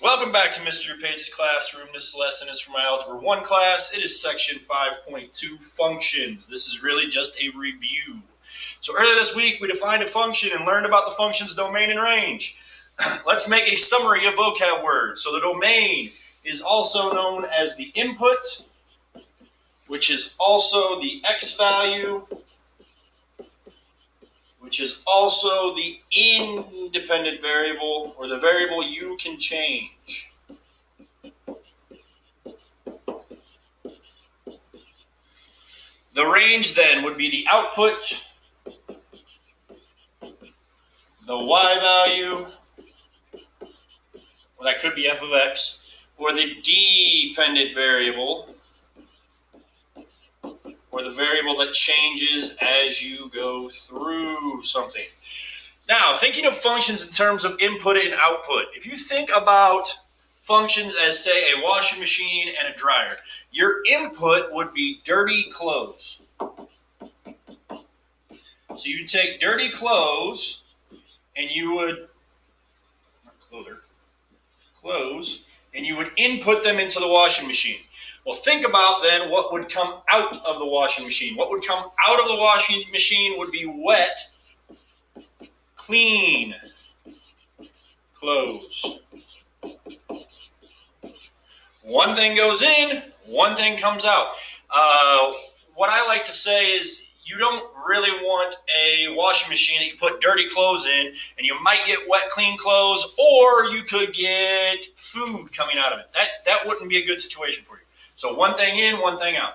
Welcome back to Mr. Page's classroom. This lesson is for my Algebra 1 class. It is section 5.2, functions. This is really just a review. So earlier this week, we defined a function and learned about the function's domain and range. Let's make a summary of vocab words. So the domain is also known as the input, which is also the x value, which is also the independent variable, or the variable you can change. The range then would be the output, the y value, well, that could be f of x, or the dependent variable, or the variable that changes as you go through something. Now, thinking of functions in terms of input and output, if you think about functions as, say, a washing machine and a dryer, your input would be dirty clothes. So you take dirty clothes and you would, clothes, and you would input them into the washing machine. Well, think about then what would come out of the washing machine. What would come out of the washing machine would be wet, clean clothes. One thing goes in, one thing comes out. What I like to say is you don't really want a washing machine that you put dirty clothes in and you might get wet, clean clothes, or you could get food coming out of it. That wouldn't be a good situation for you. So one thing in, one thing out.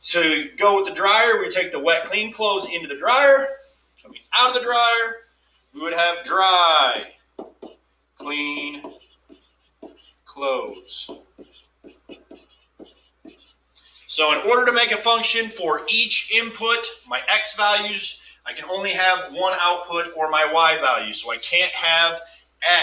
To go with the dryer, we take the wet, clean clothes into the dryer. Coming out of the dryer, we would have dry, clean clothes. So in order to make a function for each input, my x values, I can only have one output or my y value. So I can't have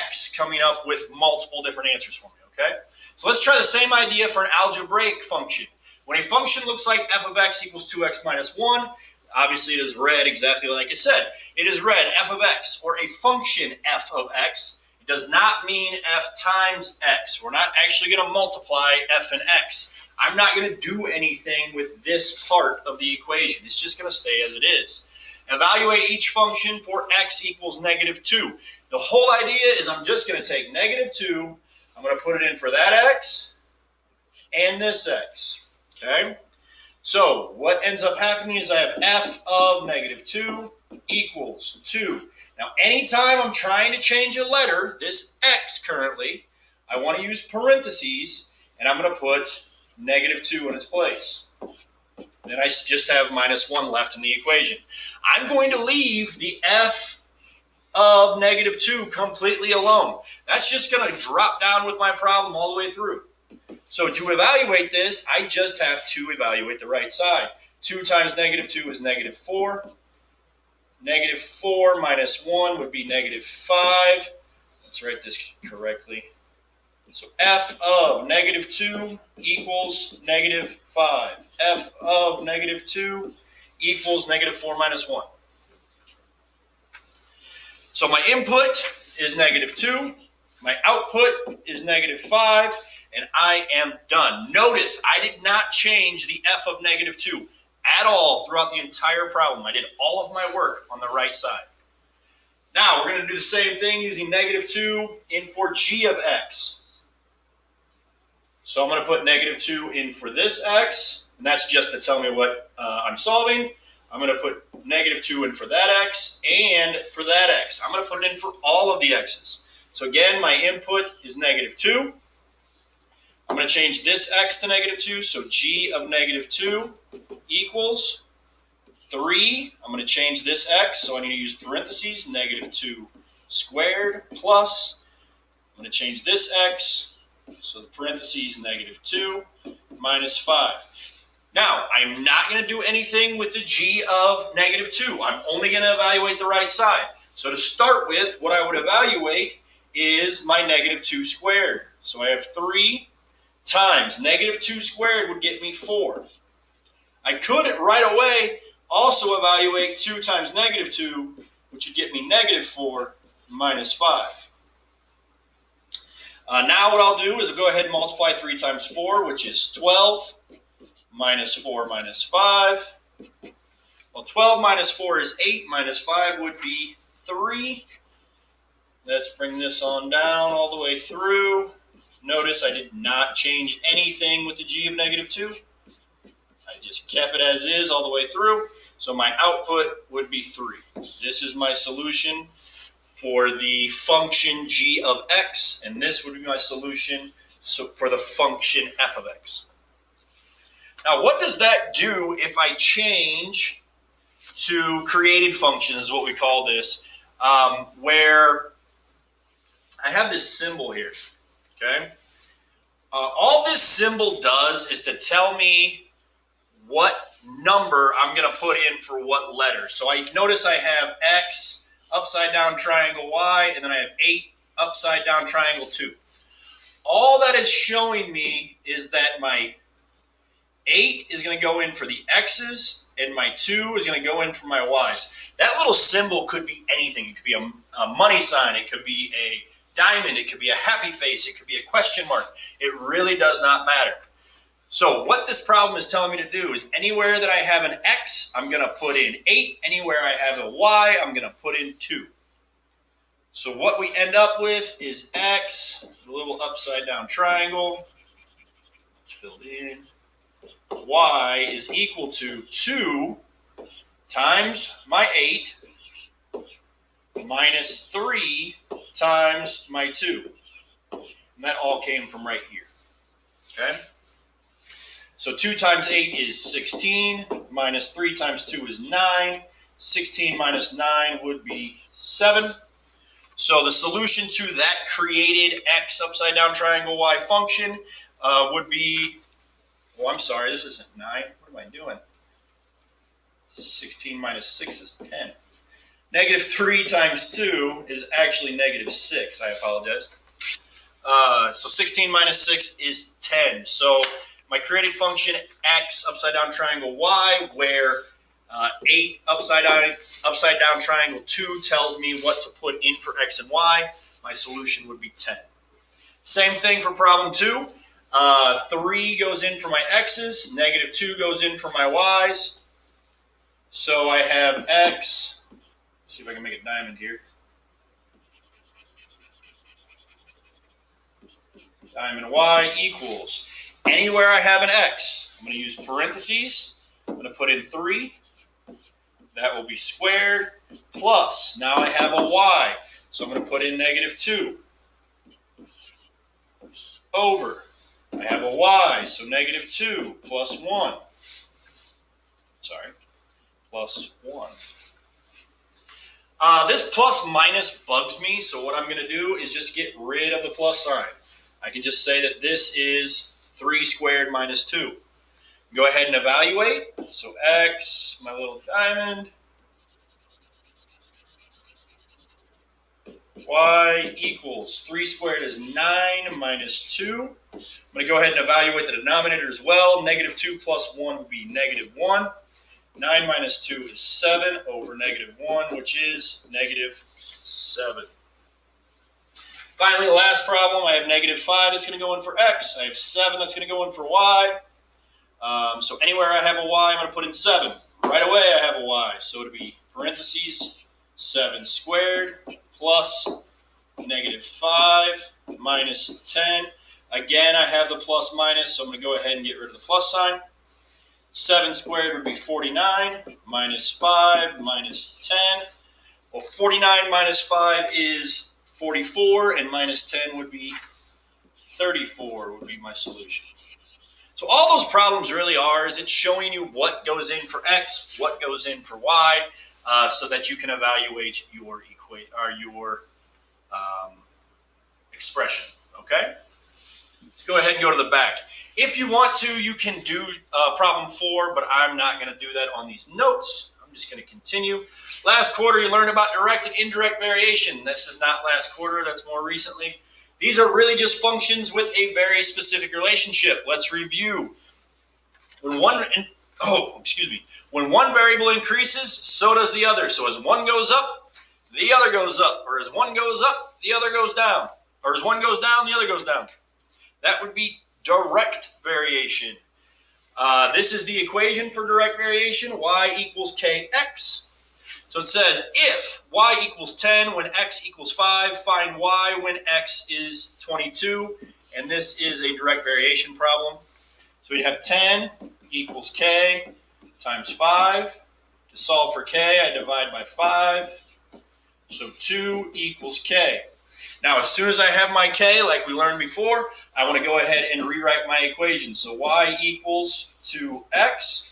x coming up with multiple different answers for me, okay? So let's try the same idea for an algebraic function. When a function looks like f of x equals 2x minus 1, obviously it is read exactly like I said. It is read f of x, or a function f of x. It does not mean f times x. We're not actually going to multiply f and x. I'm not going to do anything with this part of the equation. It's just going to stay as it is. Evaluate each function for x equals -2. The whole idea is I'm just going to take -2. I'm going to put it in for that x and this x. Okay? So what ends up happening is I have f of -2 equals 2. Now, anytime I'm trying to change a letter, this x currently, I want to use parentheses, and I'm going to put -2 in its place. Then I just have -1 left in the equation. I'm going to leave the f of -2 completely alone. That's just going to drop down with my problem all the way through. So to evaluate this, I just have to evaluate the right side. 2 times -2 is -4. -4 minus 1 would be -5. Let's write this correctly. So f of -2 equals -5. f of -2 equals -4 minus 1. So my input is -2. My output is -5. And I am done. Notice I did not change the f of -2 at all throughout the entire problem. I did all of my work on the right side. Now we're going to do the same thing using -2 in for g of x. So I'm going to put -2 in for this x, and that's just to tell me what I'm solving. I'm going to put -2 in for that x and for that x. I'm going to put it in for all of the x's. So again, my input is -2. I'm going to change this x to -2, so g of -2 equals 3. I'm going to change this x, so I need to use parentheses, -2 squared plus, I'm going to change this x, so the parentheses, -2 minus 5. Now, I'm not going to do anything with the g of -2. I'm only going to evaluate the right side. So to start with, what I would evaluate is my -2 squared. So I have 3 times -2 squared would get me 4. I could right away also evaluate 2 times -2, which would get me -4 minus 5. Now what I'll do is I'll go ahead and multiply 3 times 4, which is 12, minus 4 minus 5. Well, 12 minus 4 is 8, minus 5 would be 3. Let's bring this on down all the way through. Notice I did not change anything with the g of negative 2. I just kept it as is all the way through. So my output would be 3. This is my solution for the function g of x, and this would be my solution for the function f of x. Now, what does that do if I change to created functions, is what we call this, where I have this symbol here, okay? All this symbol does is to tell me what number I'm going to put in for what letter. So I notice I have x, upside down triangle y, and then I have 8, upside down triangle 2. All that is showing me is that my 8 is going to go in for the x's, and my 2 is going to go in for my y's. That little symbol could be anything. It could be a money sign. It could be a diamond. It could be a happy face. It could be a question mark. It really does not matter. So what this problem is telling me to do is anywhere that I have an x, I'm going to put in 8. Anywhere I have a y, I'm going to put in 2. So what we end up with is x, a little upside down triangle. It's filled in. Y is equal to 2 times my 8 minus 3 times my 2. And that all came from right here. Okay? So 2 times 8 is 16, minus 3 times 2 is 9. 16 minus 9 would be 7. So the solution to that created x upside down triangle y function would be, oh, I'm sorry, this isn't 9. What am I doing? 16 minus 6 is 10. Negative 3 times 2 is actually negative 6. I apologize. So 16 minus 6 is 10. So my created function x upside down triangle y, where 8 upside down triangle 2 tells me what to put in for x and y, my solution would be 10. Same thing for problem 2. 3 goes in for my x's, negative 2 goes in for my y's. So I have x, let's see if I can make a diamond here. Diamond y equals, anywhere I have an x, I'm going to use parentheses. I'm going to put in 3. That will be squared plus, now I have a y, so I'm going to put in negative 2. Over, I have a y, so negative 2 plus 1. Sorry, plus 1. This plus minus bugs me, so what I'm going to do is just get rid of the plus sign. I can just say that this is 3 squared minus 2. Go ahead and evaluate. So x, my little diamond, y equals 3 squared is 9 minus 2. I'm going to go ahead and evaluate the denominator as well. Negative 2 plus 1 would be negative 1. 9 minus 2 is 7 over negative 1, which is negative 7. Finally, the last problem, I have negative 5 that's going to go in for x. I have 7 that's going to go in for y. So anywhere I have a y, I'm going to put in 7. Right away, I have a y. So it'll be parentheses 7 squared plus negative 5 minus 10. Again, I have the plus minus, so I'm going to go ahead and get rid of the plus sign. 7 squared would be 49 minus 5 minus 10. Well, 49 minus 5 is 44, and minus 10 would be 34 would be my solution. So all those problems really are is it's showing you what goes in for x, what goes in for y, so that you can evaluate your expression. Okay? Let's go ahead and go to the back. If you want to, you can do problem 4, but I'm not going to do that on these notes. I'm just going to continue. Last quarter, you learned about direct and indirect variation. This is not last quarter. That's more recently. These are really just functions with a very specific relationship. Let's review. When one variable increases, so does the other. So as one goes up, the other goes up. Or as one goes up, the other goes down. or as one goes down, the other goes down. That would be direct variation. This is the equation for direct variation, y equals kx. So it says if y equals 10 when x equals 5, find y when x is 22. And this is a direct variation problem. So we'd have 10 equals k times 5. To solve for k, I divide by 5. So 2 equals k. Now, as soon as I have my k, like we learned before, I want to go ahead and rewrite my equation. So y equals 2x.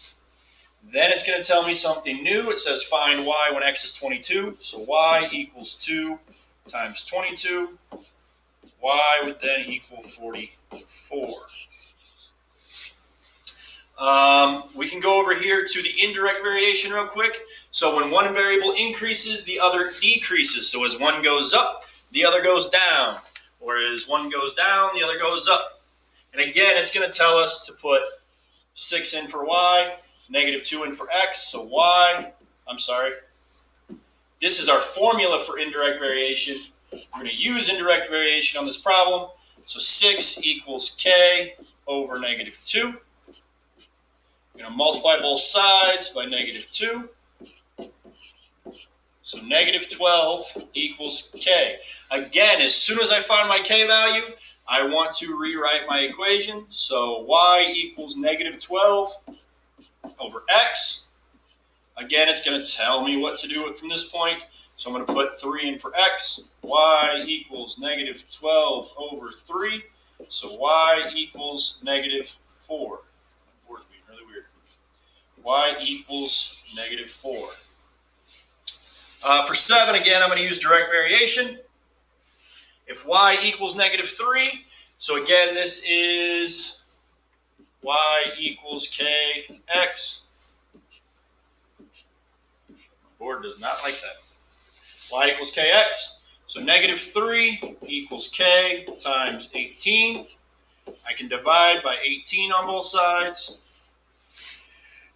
Then it's going to tell me something new. It says find y when x is 22. So y equals 2 times 22. Y would then equal 44. We can go over here to the indirect variation real quick. So when one variable increases, the other decreases. So as one goes up, the other goes down. Or as one goes down, the other goes up. And again, it's going to tell us to put 6 in for y, -2 in for x. So this is our formula for indirect variation. We're going to use indirect variation on this problem. So 6 equals k over -2. I'm going to multiply both sides by -2. So -12 equals k. Again, as soon as I find my k value, I want to rewrite my equation. So y equals -12 over x. Again, it's going to tell me what to do from this point. So I'm going to put 3 in for x. Y equals -12 over 3. So y equals -4. Y equals -4. For 7, again, I'm going to use direct variation. If y equals -3, so again, this is y equals kx. My board does not like that. Y equals kx. So -3 equals k times 18. I can divide by 18 on both sides.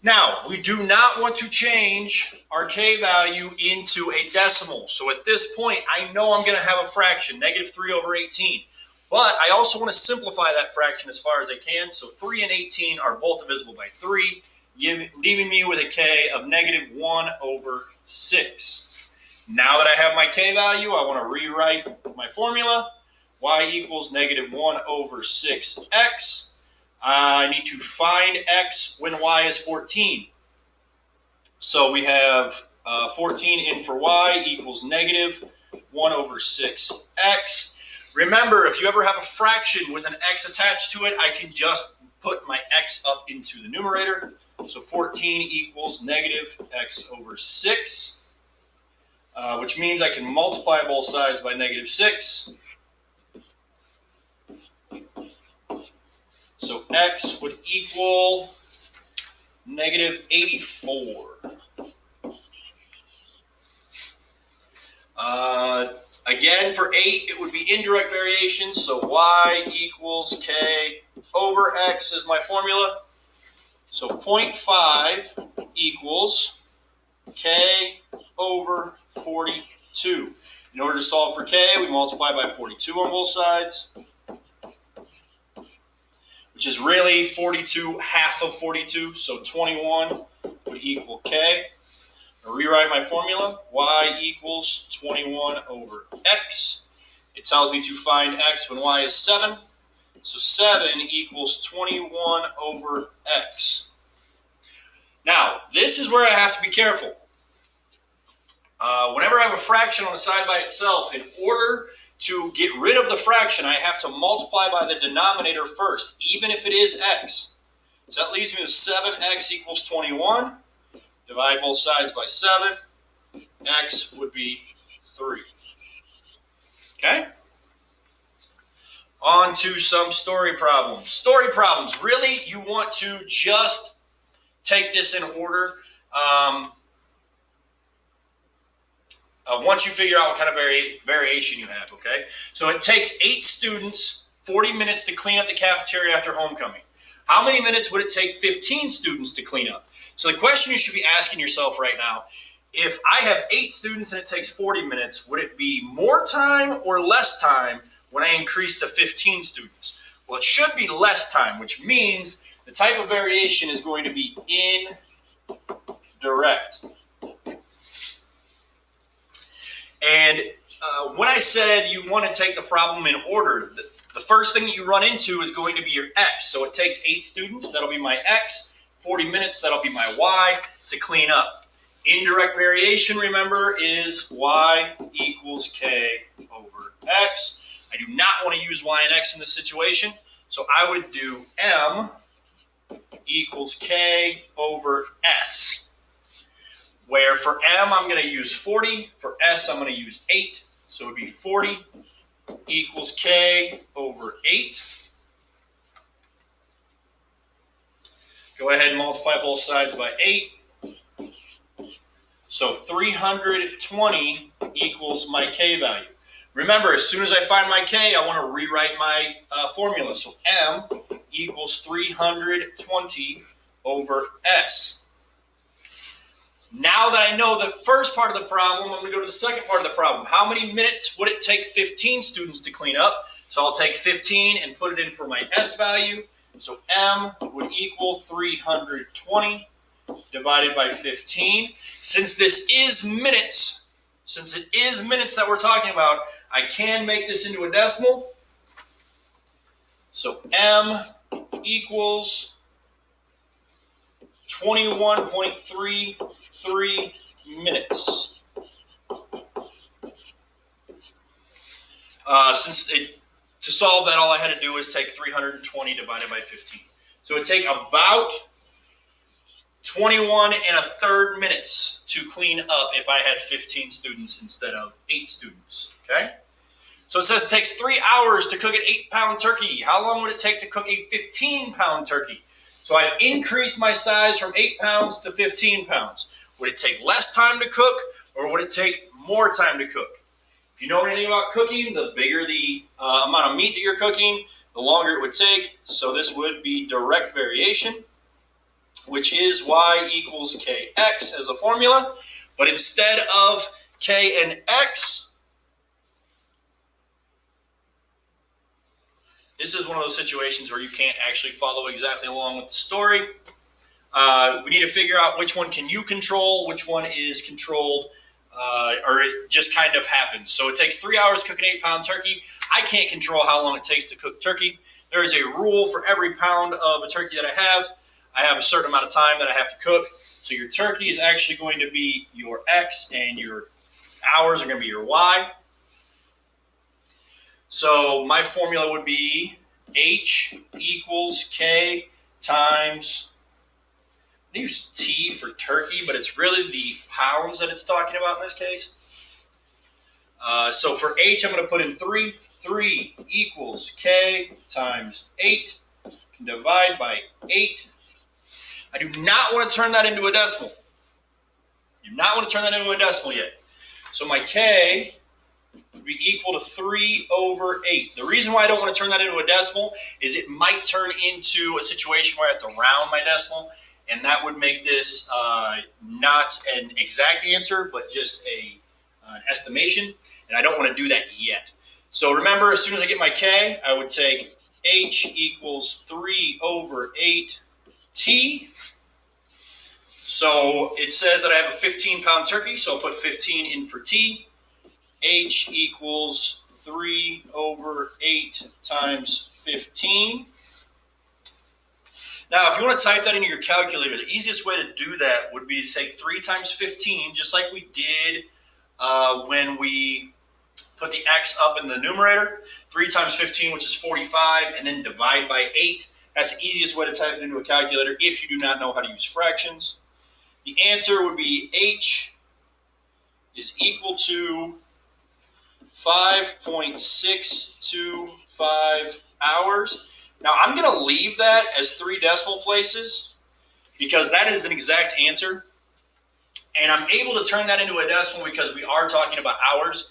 Now, we do not want to change our k value into a decimal. So at this point, I know I'm going to have a fraction, -3 over 18. But I also want to simplify that fraction as far as I can. So 3 and 18 are both divisible by 3, leaving me with a k of -1 over 6. Now that I have my k value, I want to rewrite my formula. Y equals -1 over 6x. I need to find x when y is 14. So we have 14 in for y equals -1 over 6x. Remember, if you ever have a fraction with an x attached to it, I can just put my x up into the numerator. So 14 equals -x over 6, which means I can multiply both sides by -6. So x would equal -84. Again, for 8, it would be indirect variation. So y equals k over x is my formula. So 0.5 equals k over 42. In order to solve for k, we multiply by 42 on both sides, which is really 42, half of 42, so 21 would equal k. I'll rewrite my formula. Y equals 21 over x. It tells me to find x when y is 7. So 7 equals 21 over x. Now, this is where I have to be careful. Whenever I have a fraction on the side by itself, in order to get rid of the fraction, I have to multiply by the denominator first, even if it is x. So that leaves me with 7x equals 21. Divide both sides by 7. X would be 3. Okay? On to some story problems. Story problems, really, you want to just take this in order. Once you figure out what kind of variation you have, okay? So it takes 8 students 40 minutes to clean up the cafeteria after homecoming. How many minutes would it take 15 students to clean up? So the question you should be asking yourself right now, if I have 8 students and it takes 40 minutes, would it be more time or less time when I increase to 15 students? Well, it should be less time, which means the type of variation is going to be indirect. And when I said you want to take the problem in order, the first thing that you run into is going to be your x. So it takes 8 students, that'll be my x, 40 minutes, that'll be my y, to clean up. Indirect variation, remember, is y equals k over x. I do not want to use y and x in this situation, so I would do m equals k over s, where for m I'm going to use 40, for s I'm going to use 8, so it would be 40 equals k over 8. Go ahead and multiply both sides by 8. So 320 equals my k value. Remember, as soon as I find my k, I want to rewrite my formula. So m equals 320 over s. Now that I know the first part of the problem, I'm going to go to the second part of the problem. How many minutes would it take 15 students to clean up? So I'll take 15 and put it in for my s value. So m would equal 320 divided by 15. Since this is minutes, since it is minutes that we're talking about, I can make this into a decimal. So m equals 21.33 minutes. To solve that, all I had to do was take 320 divided by 15. So it would take about 21 1/3 minutes to clean up if I had 15 students instead of 8 students. Okay? So it says it takes 3 hours to cook an 8-pound turkey. How long would it take to cook a 15-pound turkey? So I've increased my size from 8 pounds to 15 pounds. Would it take less time to cook, or would it take more time to cook? If you know anything about cooking, the bigger the amount of meat that you're cooking, the longer it would take. So this would be direct variation, which is y equals kx as a formula. But instead of k and x, this is one of those situations where you can't actually follow exactly along with the story. We need to figure out which one can you control, which one is controlled, or it just kind of happens. So it takes 3 hours to cook an 8-pound turkey. I can't control how long it takes to cook turkey. There is a rule for every pound of a turkey that I have a certain amount of time that I have to cook. So your turkey is actually going to be your x, and your hours are going to be your y. So my formula would be h equals k times, I use T for turkey, but it's really the pounds that it's talking about in this case. So for h, I'm going to put in 3. 3 equals k times 8. Can divide by 8. I do not want to turn that into a decimal. Do not want to turn that into a decimal yet. So my k would be equal to 3 over 8. The reason why I don't want to turn that into a decimal is it might turn into a situation where I have to round my decimal, and that would make this not an exact answer, but just an estimation, and I don't want to do that yet. So remember, as soon as I get my k, I would take h equals 3 over 8t. So it says that I have a 15-pound turkey, so I'll put 15 in for t. H equals 3 over 8 times 15. Now, if you want to type that into your calculator, the easiest way to do that would be to take 3 times 15, just like we did when we put the x up in the numerator. 3 times 15, which is 45, and then divide by 8. That's the easiest way to type it into a calculator if you do not know how to use fractions. The answer would be h is equal to 5.625 hours. Now, I'm going to leave that as 3 decimal places because that is an exact answer. And I'm able to turn that into a decimal because we are talking about hours.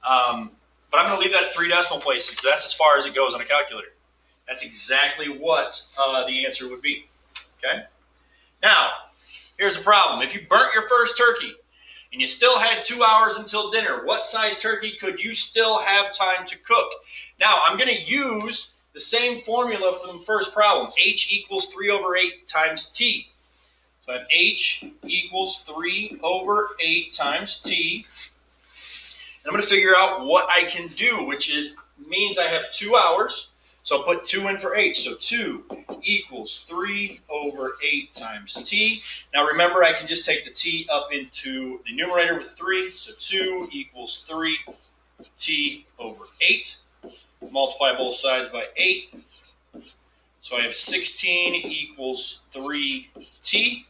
But I'm going to leave that at 3 decimal places because that's as far as it goes on a calculator. That's exactly what the answer would be. Okay? Now, here's the problem. If you burnt your first turkey and you still had 2 hours until dinner, what size turkey could you still have time to cook? Now, I'm going to use the same formula from the first problem. H equals 3 over 8 times T. So I have H equals 3 over 8 times T. And I'm going to figure out what I can do, which means I have 2 hours. So I'll put 2 in for H. So 2 equals 3 over 8 times T. Now remember, I can just take the T up into the numerator with 3. So 2 equals 3 T over 8. Multiply both sides by 8. So I have 16 equals 3T.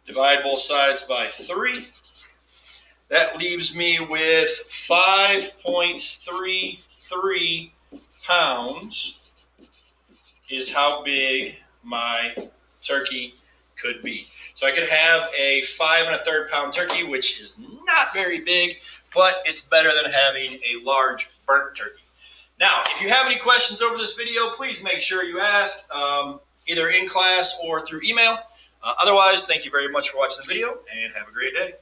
Divide both sides by 3. That leaves me with 5.33 pounds is how big my turkey could be. So I could have a 5 1/3 pound turkey, which is not very big, but it's better than having a large burnt turkey. Now, if you have any questions over this video, please make sure you ask either in class or through email. Otherwise, thank you very much for watching the video and have a great day.